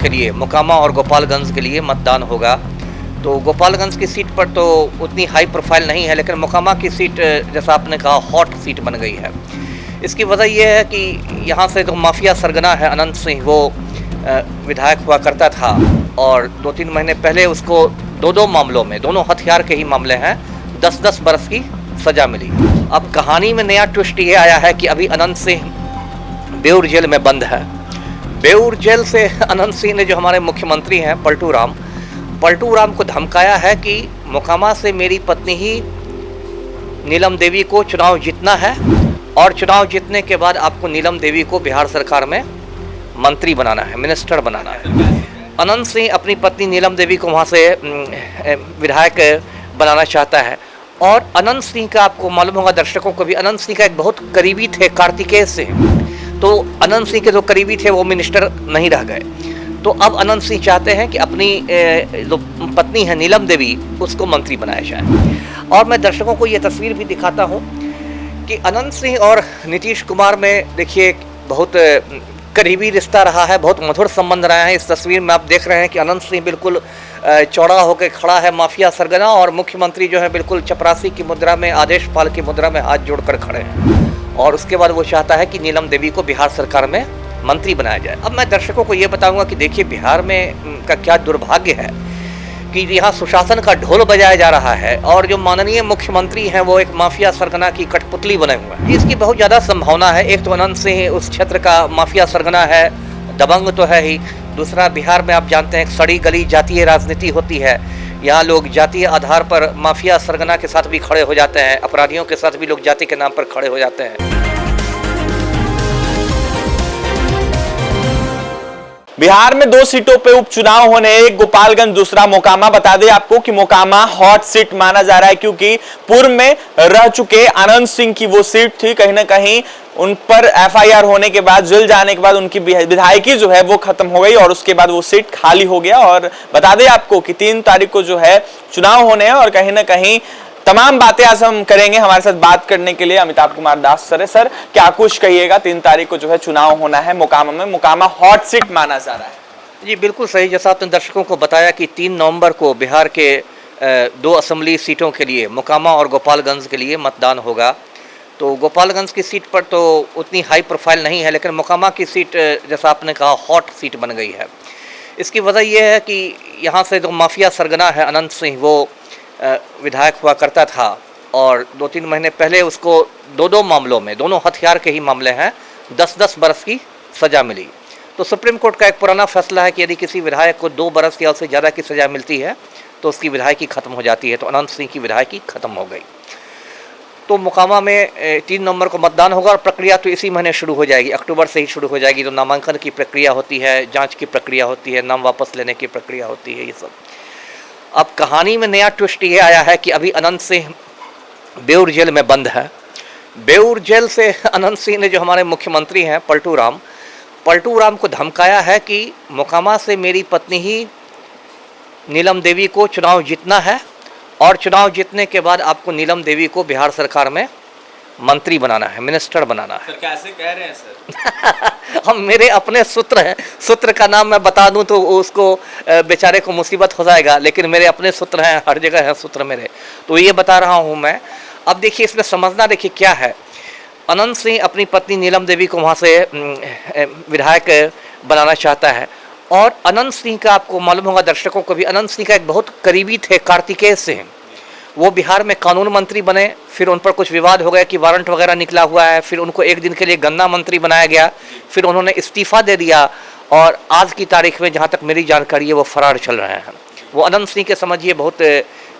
के लिए, मोकामा और गोपालगंज के लिए मतदान होगा। तो गोपालगंज की सीट पर तो उतनी हाई प्रोफाइल नहीं है, लेकिन मोकामा की सीट जैसा आपने कहा हॉट सीट बन गई है। इसकी वजह यह है कि यहाँ से जो माफिया सरगना है अनंत सिंह, वो विधायक हुआ करता था और 2-3 महीने पहले उसको दो मामलों में, दोनों हथियार के ही मामले हैं, 10-10 बरस की सज़ा मिली। अब कहानी में नया ट्विस्ट ये आया है कि अभी अनंत सिंह बेउर जेल में बंद है। बेउर जेल से अनंत सिंह ने, जो हमारे मुख्यमंत्री हैं पलटू राम को धमकाया है कि मोकामा से मेरी पत्नी ही नीलम देवी को चुनाव जीतना है और चुनाव जीतने के बाद आपको नीलम देवी को बिहार सरकार में मंत्री बनाना है, मिनिस्टर बनाना है। अनंत सिंह अपनी पत्नी नीलम देवी को वहाँ से विधायक बनाना चाहता है। और अनंत सिंह का, आपको मालूम होगा दर्शकों को भी, अनंत सिंह का एक बहुत करीबी थे कार्तिकेय सिंह। तो अनंत सिंह के जो करीबी थे वो मिनिस्टर नहीं रह गए। तो अब अनंत सिंह चाहते हैं कि अपनी जो पत्नी है नीलम देवी, उसको मंत्री बनाया जाए। और मैं दर्शकों को ये तस्वीर भी दिखाता हूँ कि अनंत सिंह और नीतीश कुमार में देखिए बहुत करीबी रिश्ता रहा है, बहुत मधुर संबंध रहा है। इस तस्वीर में आप देख रहे हैं कि अनंत सिंह बिल्कुल चौड़ा होकर खड़ा है माफिया सरगना, और मुख्यमंत्री जो है बिल्कुल चपरासी की मुद्रा में, आदेशपाल की मुद्रा में हाथ जोड़कर खड़े हैं। और उसके बाद वो चाहता है कि नीलम देवी को बिहार सरकार में मंत्री बनाया जाए। अब मैं दर्शकों को ये बताऊंगा कि देखिए बिहार में का क्या दुर्भाग्य है कि यहाँ सुशासन का ढोल बजाया जा रहा है और जो माननीय मुख्यमंत्री हैं वो एक माफिया सरगना की कठपुतली बने हुए हैं। इसकी बहुत ज़्यादा संभावना है। एक तो अनंत सिंह उस क्षेत्र का माफिया सरगना है, दबंग तो है ही। दूसरा, बिहार में आप जानते हैं एक सड़ी गली जातीय राजनीति होती है। यहाँ लोग जातीय आधार पर माफिया सरगना के साथ भी खड़े हो जाते हैं, अपराधियों के साथ भी लोग जाति के नाम पर खड़े हो जाते हैं। बिहार में 2 सीटों पे उपचुनाव होने, एक गोपालगंज, दूसरा मोकामा। बता दें आपको कि मोकामा हॉट सीट माना जा रहा है क्योंकि पूर्व में रह चुके अनंत सिंह की वो सीट थी। कहीं ना कहीं उन पर एफआईआर होने के बाद, जेल जाने के बाद उनकी विधायकी जो है वो खत्म हो गई और उसके बाद वो सीट खाली हो गया। और बता दें आपको कि 3 तारीख को जो है चुनाव होने हैं और कहीं ना कहीं तमाम बातें आज हम करेंगे। हमारे साथ बात करने के लिए अमिताभ कुमार दास सर है। सर, क्या कुछ कहिएगा, 3 तारीख को जो है चुनाव होना है मोकामा में, मोकामा हॉट सीट माना जा रहा है। जी बिल्कुल सही। जैसा आपने दर्शकों को बताया कि 3 नवंबर को बिहार के 2 असेंबली सीटों के लिए, मोकामा और गोपालगंज के लिए मतदान होगा। तो गोपालगंज की सीट पर तो उतनी हाई प्रोफाइल नहीं है, लेकिन मोकामा की सीट जैसा आपने कहा हॉट सीट बन गई है। इसकी वजह यह है कि यहाँ से जो माफिया सरगना है अनंत सिंह, वो विधायक हुआ करता था और 2-3 महीने पहले उसको दो मामलों में, दोनों हथियार के ही मामले हैं, 10-10 बरस की सज़ा मिली। तो सुप्रीम कोर्ट का एक पुराना फैसला है कि यदि किसी विधायक को 2 बरस या उससे ज़्यादा की सज़ा मिलती है तो उसकी विधायकी खत्म हो जाती है। तो अनंत सिंह की विधायकी खत्म हो गई। तो मोकामा में 3 नवंबर को मतदान होगा और प्रक्रिया तो इसी महीने शुरू हो जाएगी, अक्टूबर से ही शुरू हो जाएगी। जो नामांकन की प्रक्रिया होती है, जाँच की प्रक्रिया होती है, नाम वापस लेने की प्रक्रिया होती है, ये सब। अब कहानी में नया ट्विस्ट ये आया है कि अभी अनंत सिंह बेउर जेल में बंद है। बेउर जेल से अनंत सिंह ने, जो हमारे मुख्यमंत्री हैं पलटू राम को धमकाया है कि मोकामा से मेरी पत्नी ही नीलम देवी को चुनाव जीतना है और चुनाव जीतने के बाद आपको नीलम देवी को बिहार सरकार में मंत्री बनाना है, मिनिस्टर बनाना है। सर, कैसे कह रहे हैं सर? हम, मेरे अपने सूत्र हैं, सूत्र का नाम मैं बता दूं तो उसको बेचारे को मुसीबत हो जाएगा, लेकिन मेरे अपने सूत्र हैं, हर जगह हैं सूत्र मेरे, तो ये बता रहा हूं मैं। अब देखिए इसमें समझना, देखिए क्या है। अनंत सिंह अपनी पत्नी नीलम देवी को वहाँ से विधायक बनाना चाहता है और अनंत सिंह का, आपको मालूम होगा दर्शकों को भी, अनंत सिंह का एक बहुत करीबी थे कार्तिकेय सिंह। वो बिहार में कानून मंत्री बने, फिर उन पर कुछ विवाद हो गया कि वारंट वगैरह निकला हुआ है, फिर उनको 1 दिन के लिए गन्ना मंत्री बनाया गया, फिर उन्होंने इस्तीफा दे दिया और आज की तारीख में जहाँ तक मेरी जानकारी है वो फरार चल रहे हैं। वो अनंत सिंह के समझिए बहुत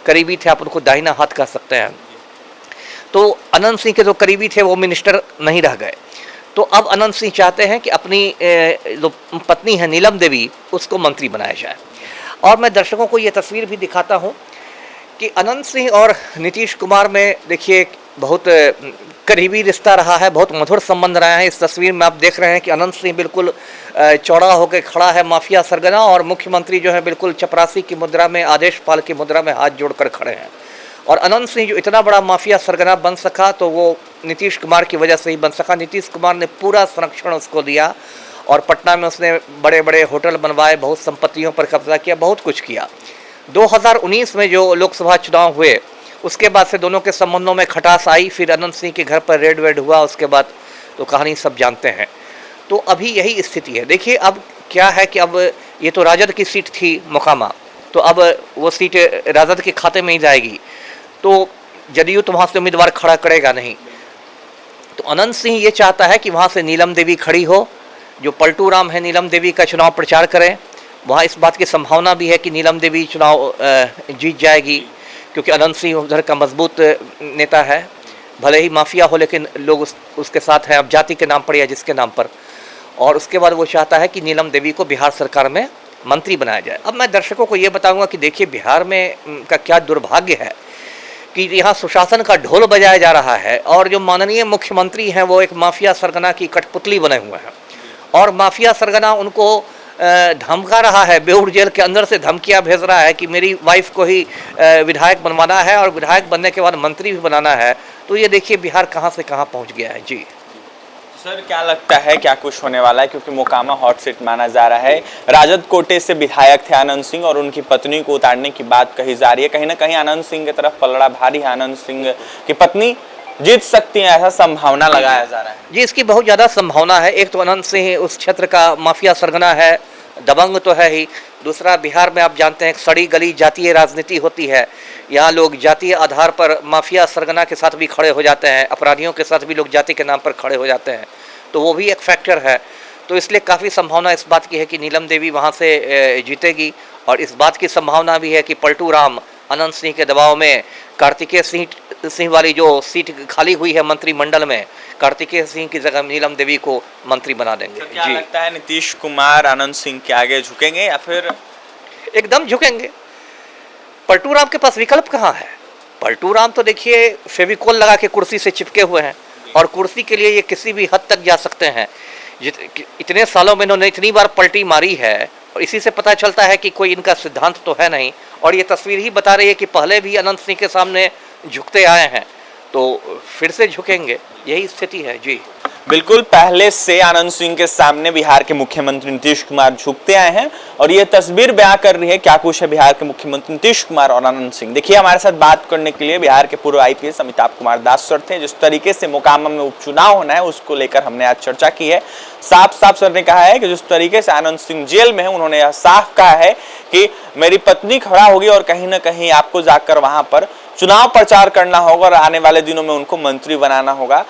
करीबी थे, आप उनको दाहिना हाथ कह सकते हैं। तो अनंत सिंह के जो करीबी थे वो मिनिस्टर नहीं रह गए। तो अब अनंत सिंह चाहते हैं कि अपनी जो पत्नी है नीलम देवी, उसको मंत्री बनाया जाए। और मैं दर्शकों को ये तस्वीर भी दिखाता हूँ कि अनंत सिंह और नीतीश कुमार में देखिए बहुत करीबी रिश्ता रहा है, बहुत मधुर संबंध रहा है। इस तस्वीर में आप देख रहे हैं कि अनंत सिंह बिल्कुल चौड़ा होकर खड़ा है माफिया सरगना, और मुख्यमंत्री जो है बिल्कुल चपरासी की मुद्रा में, आदेशपाल की मुद्रा में हाथ जोड़कर खड़े हैं। और अनंत सिंह जो इतना बड़ा माफिया सरगना बन सका तो वो नीतीश कुमार की वजह से ही बन सका। नीतीश कुमार ने पूरा संरक्षण उसको दिया और पटना में उसने बड़े बड़े होटल बनवाए, बहुत संपत्तियों पर कब्जा किया, बहुत कुछ किया। 2019 में जो लोकसभा चुनाव हुए उसके बाद से दोनों के संबंधों में खटास आई, फिर अनंत सिंह के घर पर रेड वेड हुआ, उसके बाद तो कहानी सब जानते हैं। तो अभी यही स्थिति है। देखिए अब क्या है कि अब ये तो राजद की सीट थी मोकामा, तो अब वो सीट राजद के खाते में ही जाएगी, तो जदयू तो वहाँ से उम्मीदवार खड़ा करेगा नहीं। तो अनंत सिंह ये चाहता है कि वहाँ से नीलम देवी खड़ी हो, जो पलटू राम है नीलम देवी का चुनाव प्रचार करें। वहाँ इस बात की संभावना भी है कि नीलम देवी चुनाव जीत जाएगी, क्योंकि अनंत सिंह उधर का मजबूत नेता है, भले ही माफिया हो लेकिन लोग उसके साथ हैं, अब जाति के नाम पर या जिसके नाम पर। और उसके बाद वो चाहता है कि नीलम देवी को बिहार सरकार में मंत्री बनाया जाए। अब मैं दर्शकों को ये बताऊंगा कि देखिए बिहार में का क्या दुर्भाग्य है कि यहाँ सुशासन का ढोल बजाया जा रहा है और जो माननीय मुख्यमंत्री हैं वो एक माफिया सरगना की कठपुतली बने हुए हैं, और माफिया सरगना उनको धमका रहा है, बेऊर जेल के अंदर से धमकियां भेज रहा है कि मेरी वाइफ को ही विधायक बनवाना है और विधायक बनने के बाद मंत्री भी बनाना है। तो ये देखिए बिहार कहाँ से कहाँ पहुँच गया है। जी सर, क्या लगता है क्या कुछ होने वाला है, क्योंकि मोकामा हॉट सीट माना जा रहा है। राजद कोटे से विधायक थे आनंद सिंह और उनकी पत्नी को उतारने की बात कही जा रही है। कहीं ना कहीं आनंद सिंह की तरफ पलड़ा भारी है, आनंद सिंह की पत्नी जीत सकती है, ऐसा संभावना लगाया जा रहा है। जी, इसकी बहुत ज़्यादा संभावना है। एक तो अनंत सिंह उस क्षेत्र का माफिया सरगना है, दबंग तो है ही। दूसरा, बिहार में आप जानते हैं सड़ी गली जातीय राजनीति होती है, यहाँ लोग जातीय आधार पर माफिया सरगना के साथ भी खड़े हो जाते हैं, अपराधियों के साथ भी लोग जाति के नाम पर खड़े हो जाते हैं, तो वो भी एक फैक्टर है। तो इसलिए काफ़ी संभावना इस बात की है कि नीलम देवी वहाँ से जीतेगी, और इस बात की संभावना भी है कि पलटू राम अनंत सिंह के दबाव में कार्तिकेय सिंह वाली जो सीट खाली हुई है मंत्रिमंडल में, कार्तिकेय सिंह की जगह नीलम देवी को मंत्री बना देंगे। तो क्या लगता है नीतीश कुमार आनंद सिंह के आगे झुकेंगे या फिर? एकदम झुकेंगे। पलटू राम के पास विकल्प कहाँ है? पलटू राम तो देखिए फेविकोल लगा के कुर्सी से चिपके हुए हैं, और कुर्सी के लिए ये किसी भी हद तक जा सकते हैं। इतने सालों में इन्होंने इतनी बार पलटी मारी है, और इसी से पता चलता है कि कोई इनका सिद्धांत तो है नहीं। और ये तस्वीर ही बता रही है कि पहले भी अनंत सिंह के सामने झुकते आए हैं, तो फिर से झुकेंगे, यही स्थिति है। जी बिल्कुल, पहले से आनंद सिंह के सामने बिहार के मुख्यमंत्री नीतीश कुमार झुकते आए हैं, और ये तस्वीर बयां कर रही है क्या कुछ है बिहार के मुख्यमंत्री नीतीश कुमार और आनंद सिंह। देखिए, हमारे साथ बात करने के लिए बिहार के पूर्व आईपीएस अमिताभ कुमार दास सर थे। जिस तरीके से मोकामा में उपचुनाव होना है उसको लेकर हमने आज चर्चा की है। साफ साफ सर ने कहा है कि जिस तरीके से आनंद सिंह जेल में है, उन्होंने यह साफ कहा है कि मेरी पत्नी खड़ा होगी और कहीं ना कहीं आपको जाकर वहां पर चुनाव प्रचार करना होगा और आने वाले दिनों में उनको मंत्री बनाना होगा।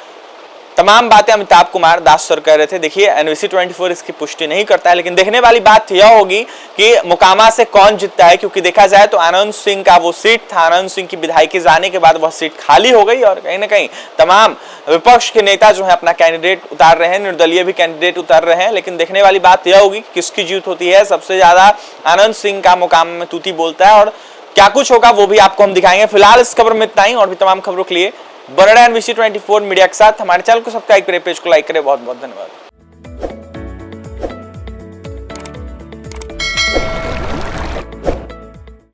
तमाम बातें अमिताभ कुमार दास सर कह रहे थे। देखिए, एनवीसी 24 इसकी पुष्टि नहीं करता है, लेकिन देखने वाली बात यह होगी कि मोकामा से कौन जीतता है, क्योंकि देखा जाए तो आनंद सिंह का वो सीट था, आनंद सिंह की विधायकी जाने के बाद वह सीट खाली हो गई, और कहीं ना कहीं तमाम विपक्ष के नेता जो है अपना कैंडिडेट उतार रहे हैं, निर्दलीय भी कैंडिडेट उतार रहे हैं। लेकिन देखने वाली बात यह होगी किसकी जीत होती है। सबसे ज्यादा आनंद सिंह का मोकामा में तूती बोलता है, और क्या कुछ होगा वो भी आपको हम दिखाएंगे। फिलहाल इस खबर में इतना ही, और भी तमाम खबरों के लिए बने रहें एनवीसी 24 मीडिया के साथ। हमारे चैनल को सब्सक्राइब करें, पेज को लाइक करें। बहुत बहुत धन्यवाद।